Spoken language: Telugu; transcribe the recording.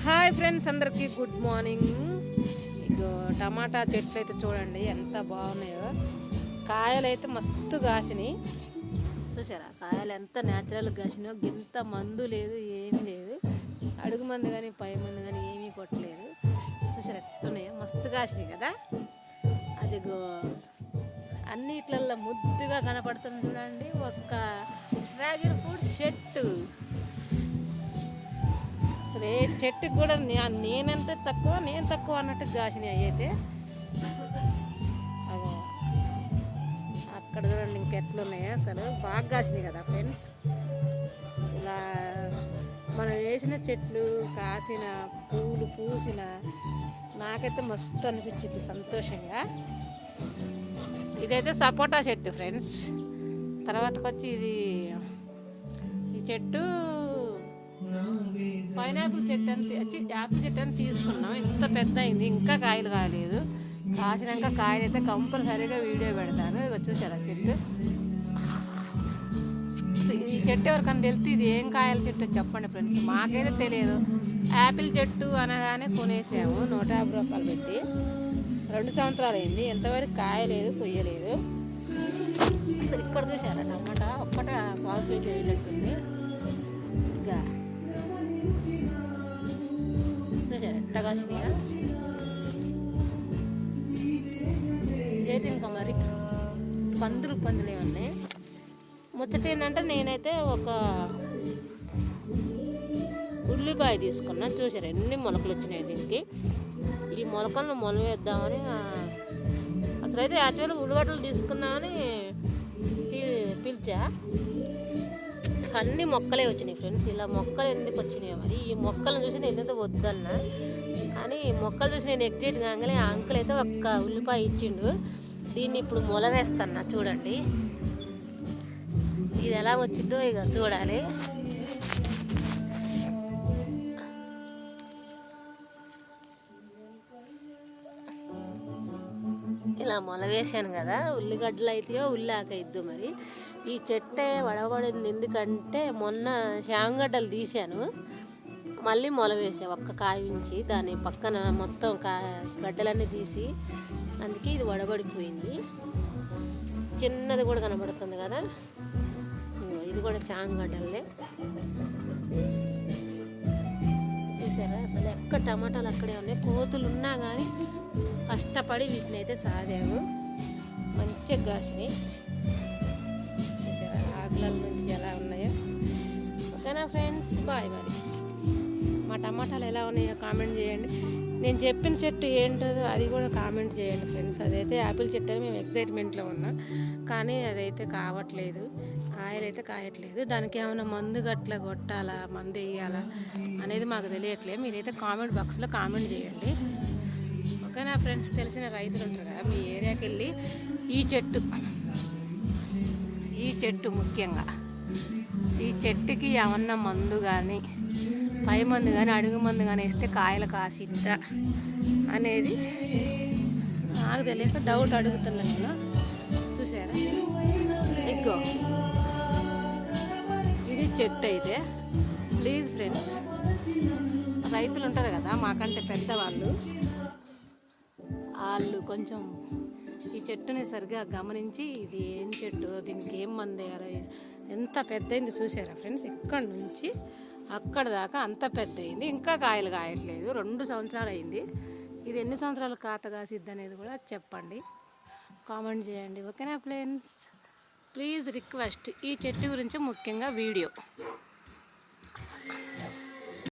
హాయ్ ఫ్రెండ్స్, అందరికీ గుడ్ మార్నింగ్. ఇగో టమాటా చెట్లు అయితే చూడండి ఎంత బాగున్నాయో. కాయలు అయితే మస్తు కాసినాయి. చూసారా కాయలు ఎంత న్యాచురల్గా కాసినాయో. గింత మందు లేదు, ఏమీ లేదు. అడుగు మందు కానీ పై మందు కానీ ఏమీ కొట్టలేదు. చూసారా ఎట్టున్నాయో, మస్తు కాసినాయి కదా. అదిగో అన్నిట్లల్లో ముద్దుగా కనపడుతుంది చూడండి ఒక్క డ్రాగన్ ఫ్రూట్ చెట్టు. అసలు ఏ చెట్టుకి కూడా నేను తక్కువ అన్నట్టు కాసినాయి అయితే. అక్కడ చూడండి ఇంకెట్లున్నాయి, అసలు బాగా కాసినాయి కదా ఫ్రెండ్స్. ఇలా మనం వేసిన చెట్లు కాసిన పూలు పూసిన నాకైతే మస్తు అనిపించింది సంతోషంగా. ఇదైతే సపోటా చెట్టు ఫ్రెండ్స్. తర్వాతకి వచ్చి ఈ చెట్టు పైనాపిల్ చెట్టు అని యాపిల్ చెట్టు అని తీసుకున్నాం. ఇంత పెద్ద అయింది, ఇంకా కాయలు కాలేదు. కాసినాక కాయలు అయితే కంపల్సరీగా వీడియో పెడతాను. ఇక చూసారా చెట్టు. ఈ చెట్టు ఎవరికన్నా తెలిస్తే ఇది ఏం కాయల చెట్టు చెప్పండి ఫ్రెండ్స్. మాకైతే తెలియదు. యాపిల్ చెట్టు అనగానే కొనేసాము 150 రూపాయలు పెట్టి. 2 సంవత్సరాలు అయింది, ఎంతవరకు కాయలేదు, కొయ్యలేదు. అసలు ఇక్కడ చూసారా టమాటా ఒక్కటే 1/4 కేజీ వేయనట్టుంది. ఇంకా సరే ఎట్లా కాసినాయా ఇదైతే. ఇంకా మరి పందులే ఉన్నాయి. ముచ్చట ఏంటంటే నేనైతే ఒక ఉల్లిపాయ తీసుకున్నా. చూసారు ఎన్ని మొలకలు వచ్చినాయి దీనికి. ఈ మొలకలను మొలవేద్దామని అసలైతే యాక్చువల్గా ఉల్లిగడ్డలు తీసుకుందామని పిలిచా. అన్ని మొక్కలే వచ్చినాయి ఫ్రెండ్స్. ఇలా మొక్కలు ఎందుకు వచ్చినాయో మరి. ఈ మొక్కలను చూసి నేను ఎందుకు వద్దన్నా, కానీ ఈ మొక్కలు చూసి నేను ఎగ్జైట్ కాగానే ఆ అంకుల్ అయితే ఒక్క ఉల్లిపాయ ఇచ్చిండు. దీన్ని ఇప్పుడు మొలవేస్తున్నా చూడండి. ఇది ఎలా వచ్చిందో ఇక చూడాలి. ఇలా మొలవేసాను కదా, ఉల్లిగడ్డలు అయితాయో ఉల్లాక అయిద్దో మరి. ఈ చెట్టే వడబడింది ఎందుకంటే మొన్న శాంగడ్డలు తీసాను, మళ్ళీ మొలవేసా ఒక్క కాయ ఉంచి. దాని పక్కన మొత్తం గడ్డలన్నీ తీసి, అందుకే ఇది వడబడిపోయింది. చిన్నది కూడా కనబడుతుంది కదా, ఇది కూడా శాంగడ్డలే. చూసారా అసలు ఎక్కడ టమాటాలు అక్కడే ఉన్నాయి. కోతులు ఉన్నా కానీ కష్టపడి వీటిని అయితే సాదాము. మంచిగా కాసినాయి. చూసారా ఆకుల నుంచి ఎలా ఉన్నాయో. ఓకేనా ఫ్రెండ్స్, బాయ్. మరి మా టమాటాలు ఎలా ఉన్నాయో కామెంట్ చేయండి. నేను చెప్పిన చెట్టు ఏంటో అది కూడా కామెంట్ చేయండి ఫ్రెండ్స్. అదైతే యాపిల్ చెట్టు అని మేము ఎక్సైట్మెంట్లో ఉన్నాం, కానీ అదైతే కావట్లేదు, కాయలు అయితే కాయట్లేదు. దానికి ఏమైనా మందు గట్ల కొట్టాలా, మందు వేయాలా అనేది మాకు తెలియట్లేదు. మీరైతే కామెంట్ బాక్స్లో కామెంట్ చేయండి. ఓకేనా ఫ్రెండ్స్. తెలిసిన రైతులు ఉంటారు కదా, మీ ఏరియాకి వెళ్ళి ఈ చెట్టు ముఖ్యంగా ఈ చెట్టుకి ఏమన్నా మందు కానీ పై మందు కానీ అడుగు మందు కానీ వేస్తే కాయలు కాసిద్దా అనేది నాకు తెలియక డౌట్ అడుగుతున్నాను నేను. చూసారా ఇగో ఇది చెట్టు అయితే. ప్లీజ్ ఫ్రెండ్స్, రైతులు ఉంటారు కదా మాకంటే పెద్దవాళ్ళు, వాళ్ళు కొంచెం ఈ చెట్టుని సరిగ్గా గమనించి ఇది ఏం చెట్టు, దీనికి ఏం మందు వేయాలి, ఎంత పెద్దయింది చూసారా ఫ్రెండ్స్. ఇక్కడ నుంచి అక్కడ దాకా అంత పెద్ద అయింది, ఇంకా కాయలు కాయట్లేదు. 2 సంవత్సరాలు అయింది. ఇది ఎన్ని సంవత్సరాలు కాత కాసిద్ది అనేది కూడా చెప్పండి, కామెంట్ చేయండి. ఓకేనా ఫ్రెండ్స్. ప్లీజ్ రిక్వెస్ట్, ఈ చెట్టు గురించి ముఖ్యంగా వీడియో